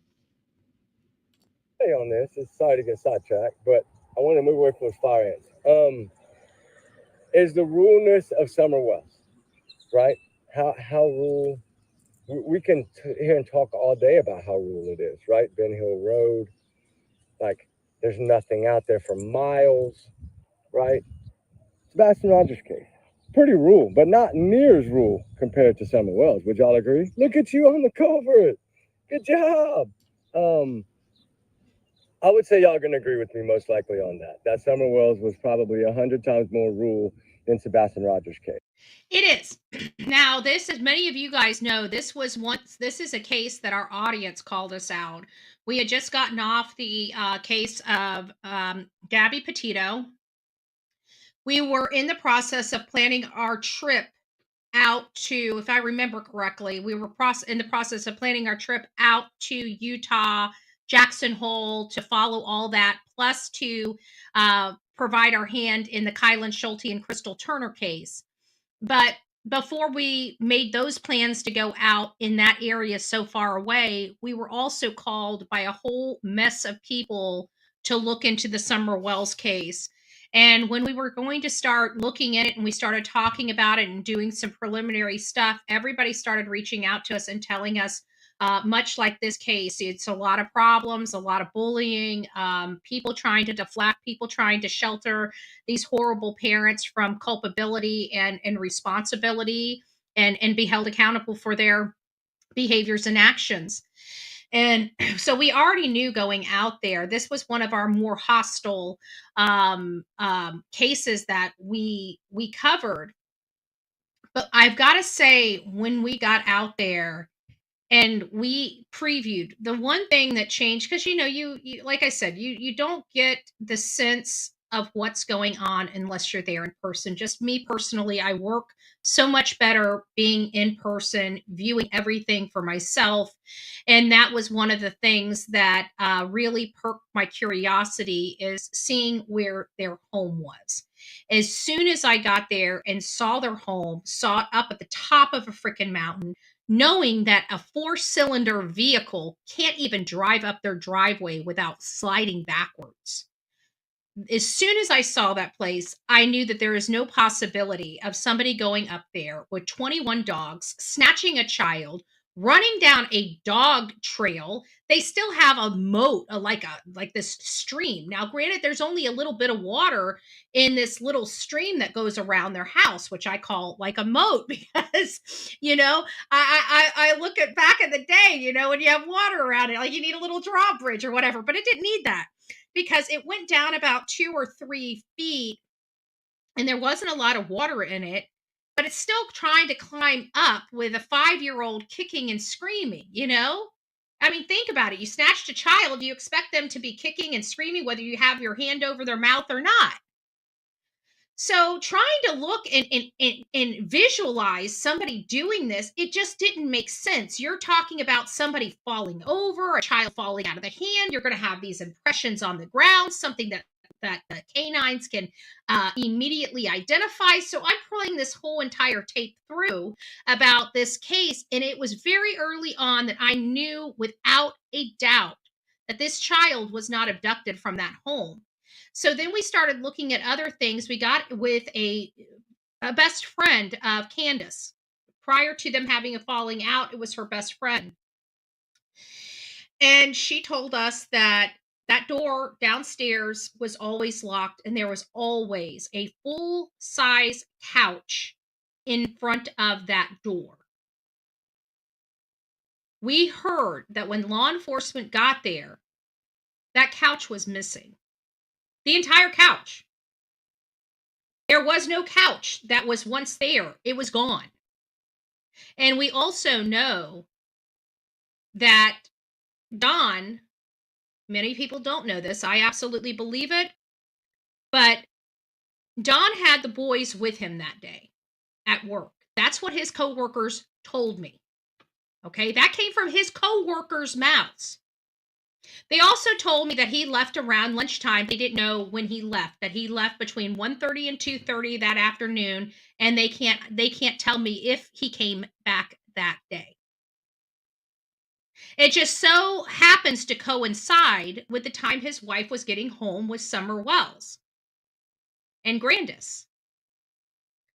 [SPEAKER 15] On this, it's sorry to get sidetracked, but I want to move away from those fire ants. Is the ruralness of Summer Wells, right? How rural? We can hear and talk all day about how rural it is, right? Ben Hill Road, like there's nothing out there for miles, right? Sebastian Rogers case, pretty rural, but not near as rural compared to Summer Wells. Would y'all agree? Look at you on the cover. Good job. I would say y'all are going to agree with me most likely on that. That Summer Wells was probably 100 times more rural than Sebastian Rogers' case.
[SPEAKER 5] It is. Now, this, as many of you guys know, this is a case that our audience called us out. We had just gotten off the case of Gabby Petito. We were in the process of planning our trip out to, if I remember correctly, we were in the process of planning our trip out to Utah, Jackson Hole, to follow all that, plus to provide our hand in the Kylan Schulte and Crystal Turner case. But before we made those plans to go out in that area so far away, we were also called by a whole mess of people to look into the Summer Wells case. And when we were going to start looking at it and we started talking about it and doing some preliminary stuff, everybody started reaching out to us and telling us, much like this case, it's a lot of problems, a lot of bullying, people trying to deflect, people trying to shelter these horrible parents from culpability and responsibility and be held accountable for their behaviors and actions. And so we already knew going out there, this was one of our more hostile cases that we covered. But I've got to say, when we got out there and we previewed, the one thing that changed, because you like I said, you don't get the sense of what's going on unless you're there in person. Just me personally, I work so much better being in person, viewing everything for myself. And that was one of the things that really perked my curiosity, is seeing where their home was. As soon as I got there and saw their home, saw it up at the top of a freaking mountain, knowing that a 4-cylinder vehicle can't even drive up their driveway without sliding backwards. As soon as I saw that place, I knew that there is no possibility of somebody going up there with 21 dogs, snatching a child, running down a dog trail. They still have a moat, like this stream. Now, granted, there's only a little bit of water in this little stream that goes around their house, which I call like a moat, because I look at back in the day, when you have water around it, like you need a little drawbridge or whatever, but it didn't need that, because it went down about 2 or 3 feet and there wasn't a lot of water in it, but it's still trying to climb up with a 5-year-old kicking and screaming, I mean, think about it. You snatched a child, you expect them to be kicking and screaming whether you have your hand over their mouth or not. So trying to look and visualize somebody doing this, it just didn't make sense. You're talking about somebody falling over, a child falling out of the hand. You're going to have these impressions on the ground, something that the canines can immediately identify. So I'm pulling this whole entire tape through about this case, and it was very early on that I knew without a doubt that this child was not abducted from that home. So then we started looking at other things. We got with a best friend of Candace. Prior to them having a falling out, it was her best friend. And she told us that that door downstairs was always locked, and there was always a full-size couch in front of that door. We heard that when law enforcement got there, that couch was missing. The entire couch. There was no couch that was once there. It was gone. And we also know that Don, many people don't know this, I absolutely believe it, but Don had the boys with him that day at work. That's what his coworkers told me. Okay, that came from his coworkers' mouths. They also told me that he left around lunchtime. They didn't know when he left, that he left between 1:30 and 2:30 that afternoon, and they can't tell me if he came back that day. It just so happens to coincide with the time his wife was getting home with Summer Wells and Grandis.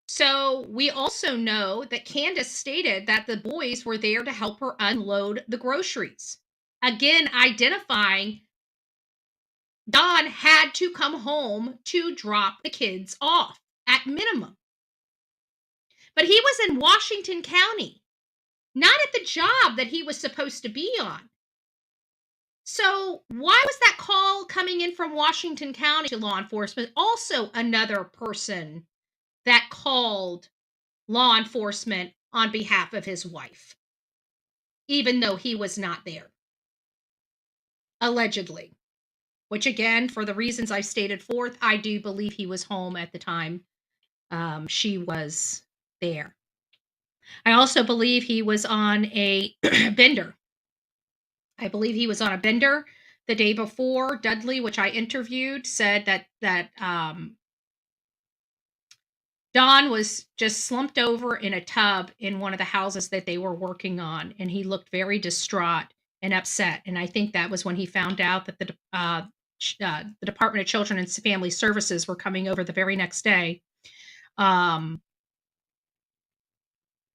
[SPEAKER 5] So we also know that Candace stated that the boys were there to help her unload the groceries. Again, identifying Don had to come home to drop the kids off at minimum. But he was in Washington County, not at the job that he was supposed to be on. So why was that call coming in from Washington County to law enforcement? Also another person that called law enforcement on behalf of his wife, even though he was not there. Allegedly. Which again, for the reasons I've stated forth, I do believe he was home at the time she was there. I also believe he was on a bender. I believe he was on a bender the day before. Dudley, which I interviewed, said that Don was just slumped over in a tub in one of the houses that they were working on, and he looked very distraught and upset. And I think that was when he found out that the Department of Children and Family Services were coming over the very next day. That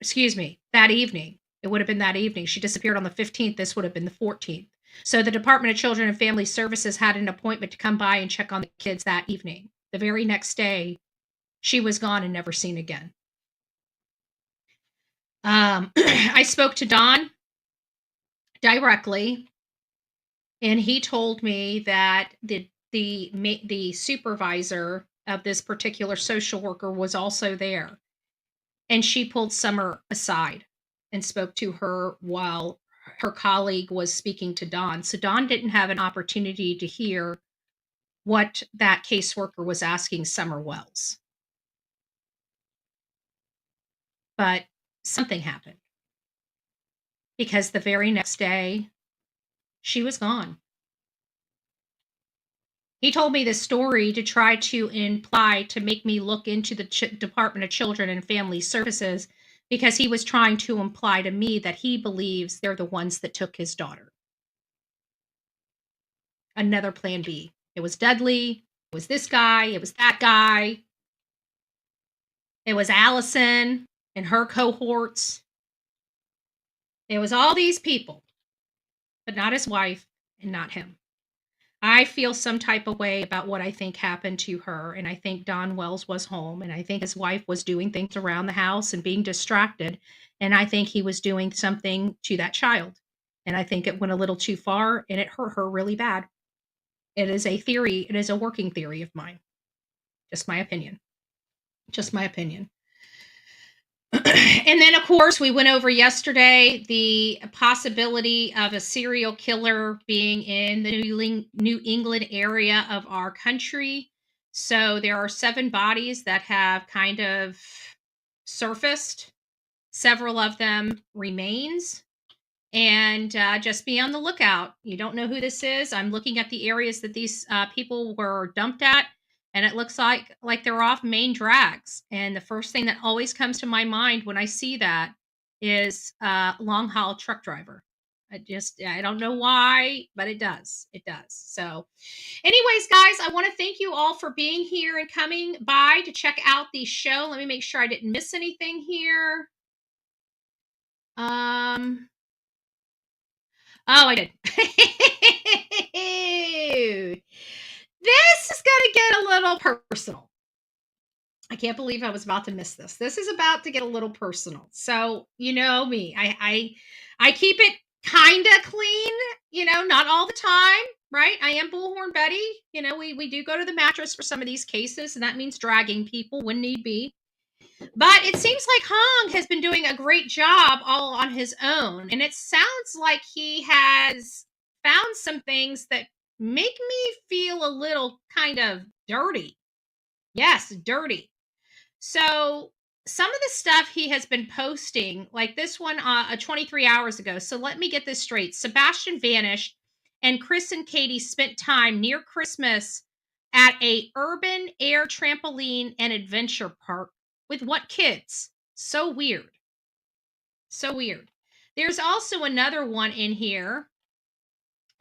[SPEAKER 5] evening. It would have been that evening. She disappeared on the 15th. This would have been the 14th. So the Department of Children and Family Services had an appointment to come by and check on the kids that evening. The very next day, she was gone and never seen again. I spoke to Don directly, And he told me that the supervisor of this particular social worker was also there. And she pulled Summer aside and spoke to her while her colleague was speaking to Dawn. So Dawn didn't have an opportunity to hear what that caseworker was asking Summer Wells. But something happened. Because the very next day, she was gone. He told me this story to try to imply, to make me look into the Department of Children and Family Services, because he was trying to imply to me that he believes they're the ones that took his daughter. Another plan B. It was Dudley. It was this guy. It was that guy. It was Allison and her cohorts. It was all these people, but not his wife and not him. I feel some type of way about what I think happened to her, and I think Don Wells was home, and I think his wife was doing things around the house and being distracted, and I think he was doing something to that child, and I think it went a little too far, and it hurt her really bad. It is a theory. It is a working theory of mine. Just my opinion. Just my opinion. And then, of course, we went over yesterday the possibility of a serial killer being in the New England area of our country. So there are 7 bodies that have kind of surfaced. Several of them remains. And just be on the lookout. You don't know who this is. I'm looking at the areas that these people were dumped at. And it looks like they're off main drags. And the first thing that always comes to my mind when I see that is long haul truck driver. I don't know why, but it does. It does. So anyways, guys, I want to thank you all for being here and coming by to check out the show. Let me make sure I didn't miss anything here. Oh, I did. This is going to get a little personal. I can't believe I was about to miss this. This is about to get a little personal. So, you know me, I keep it kind of clean, not all the time, right? I am Bullhorn Betty. We do go to the mattress for some of these cases, and that means dragging people when need be. But it seems like Hong has been doing a great job all on his own. And it sounds like he has found some things that make me feel a little kind of dirty. Yes, dirty. So some of the stuff he has been posting, like this one 23 hours ago. So let me get this straight. Sebastian vanished, and Chris and Katie spent time near Christmas at a urban air trampoline and adventure park. With what kids? So weird. So weird. There's also another one in here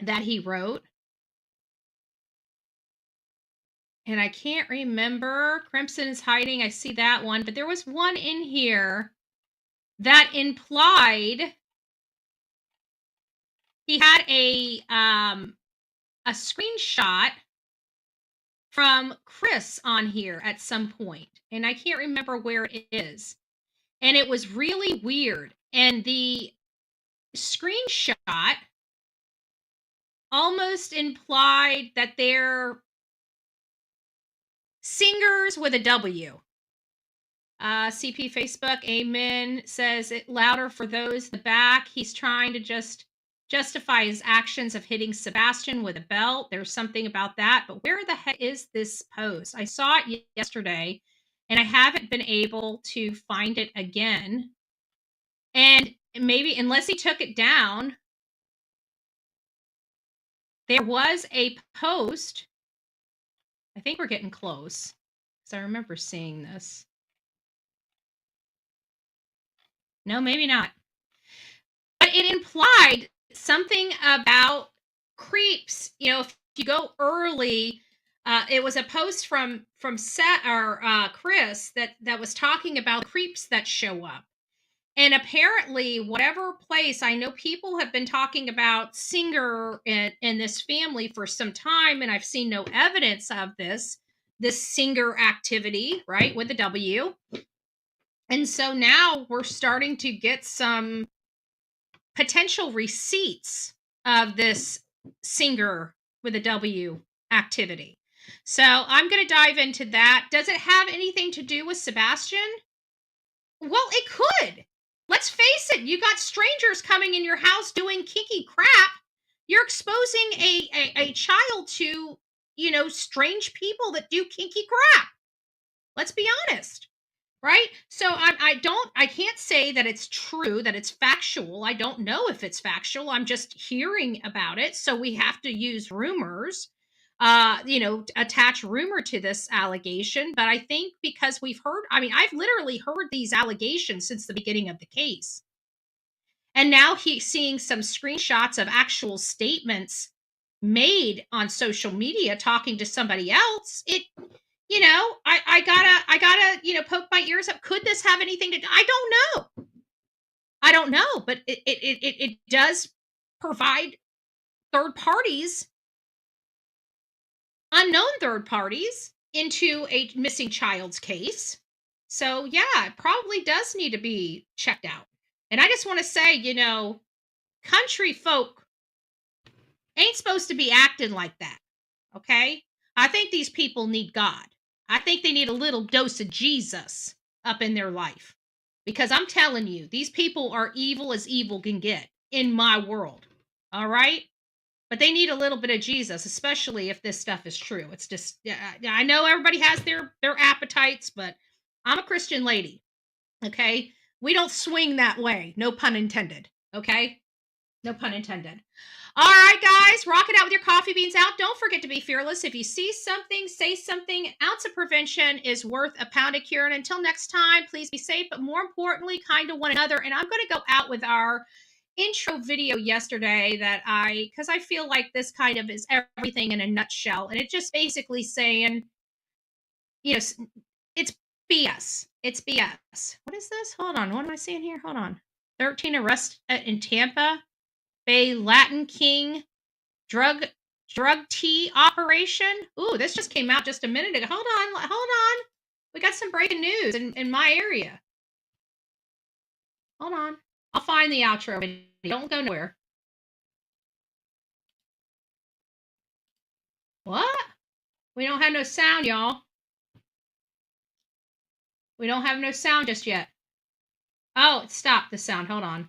[SPEAKER 5] that he wrote. And I can't remember. Crimson is hiding. I see that one. But there was one in here that implied he had a screenshot from Chris on here at some point. And I can't remember where it is. And it was really weird. And the screenshot almost implied that they're singers with a W. CP Facebook, amen, says it louder for those in the back. He's trying to just justify his actions of hitting Sebastian with a belt. There's something about that. But where the heck is this post? I saw it yesterday, and I haven't been able to find it again. And maybe, unless he took it down, there was a post. I think we're getting close, because I remember seeing this. No, maybe not. But it implied something about creeps. If you go early, it was a post from Chris that was talking about creeps that show up. And apparently, whatever place, I know people have been talking about Singer in this family for some time, and I've seen no evidence of this Singer activity, right, with a W. And so now we're starting to get some potential receipts of this Singer with a W activity. So I'm going to dive into that. Does it have anything to do with Sebastian? Well, it could. Let's face it. You got strangers coming in your house doing kinky crap. You're exposing a child to, strange people that do kinky crap. Let's be honest. Right? So I can't say that it's true, that it's factual. I don't know if it's factual. I'm just hearing about it. So we have to use rumors, attach rumor to this allegation. But I think because I've literally heard these allegations since the beginning of the case. And now he's seeing some screenshots of actual statements made on social media talking to somebody else. I gotta, poke my ears up. Could this have anything to do? I don't know, but it does provide third parties, unknown third parties, into a missing child's case. So yeah, it probably does need to be checked out. And I just want to say, country folk ain't supposed to be acting like that. Okay? I think these people need God. I think they need a little dose of Jesus up in their life. Because I'm telling you, these people are evil as evil can get in my world. All right? But they need a little bit of Jesus, especially if this stuff is true. It's just, I know everybody has their appetites, but I'm a Christian lady. Okay? We don't swing that way. No pun intended. Okay? No pun intended. All right, guys, rock it out with your coffee beans out. Don't forget to be fearless. If you see something, say something. An ounce of prevention is worth a pound of cure. And until next time, please be safe, but more importantly, kind to one another. And I'm going to go out with our intro video yesterday because I feel like this kind of is everything in a nutshell. And it's just basically saying, it's BS. It's BS. What is this? Hold on. What am I seeing here? Hold on. 13 arrests in Tampa Bay Latin King drug tea operation. Ooh, this just came out just a minute ago. Hold on. We got some breaking news in my area. Hold on. I'll find the outro video. Don't go nowhere. What? We don't have no sound, y'all. We don't have no sound just yet. Oh, it stopped the sound. Hold on.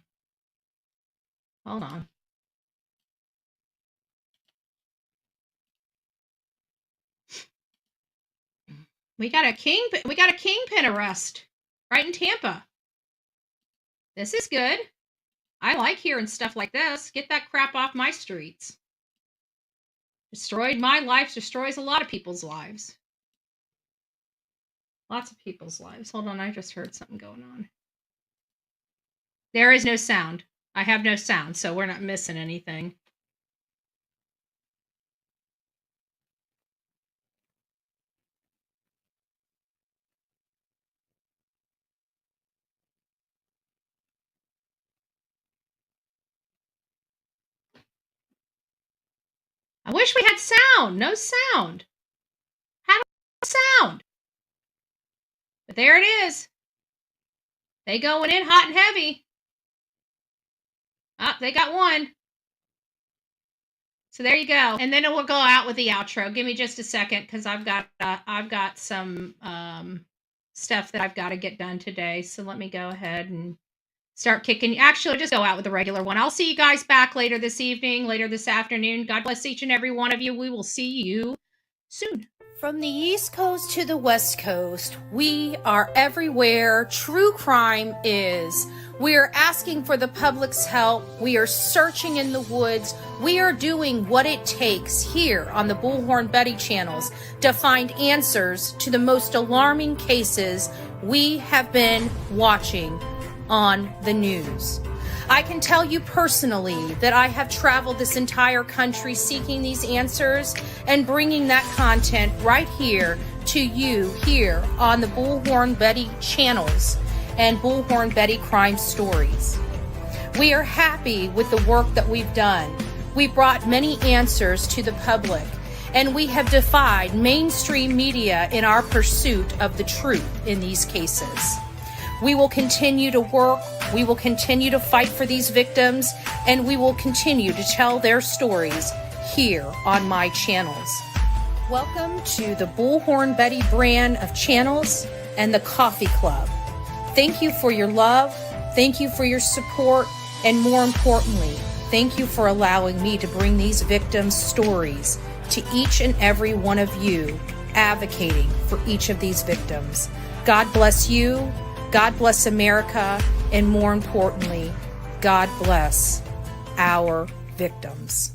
[SPEAKER 5] We got a kingpin arrest right in Tampa. This is good. I like hearing stuff like this. Get that crap off my streets. Destroyed my life, destroys a lot of people's lives. Lots of people's lives. Hold on, I just heard something going on. There is no sound. I have no sound, so we're not missing anything. I wish we had sound. No sound. How do we have sound? But there it is. They going in hot and heavy. They got one. So there you go. And then we'll go out with the outro. Give me just a second because I've got some stuff that I've got to get done today. So let me go ahead and start kicking. Actually, just go out with the regular one. I'll see you guys back later this evening, later this afternoon. God bless each and every one of you. We will see you soon. From the East Coast to the West Coast, we are everywhere true crime is. We are asking for the public's help. We are searching in the woods. We are doing what it takes here on the Bullhorn Betty channels to find answers to the most alarming cases we have been watching on the news. I can tell you personally that I have traveled this entire country seeking these answers and bringing that content right here to you here on the Bullhorn Betty channels and Bullhorn Betty Crime Stories. We are happy with the work that we've done. We brought many answers to the public, and we have defied mainstream media in our pursuit of the truth in these cases. We will continue to work, we will continue to fight for these victims, and we will continue to tell their stories here on my channels. Welcome to the Bullhorn Betty brand of channels and the Coffee Club. Thank you for your love. Thank you for your support. And more importantly, thank you for allowing me to bring these victims' stories to each and every one of you, advocating for each of these victims. God bless you. God bless America. And more importantly, God bless our victims.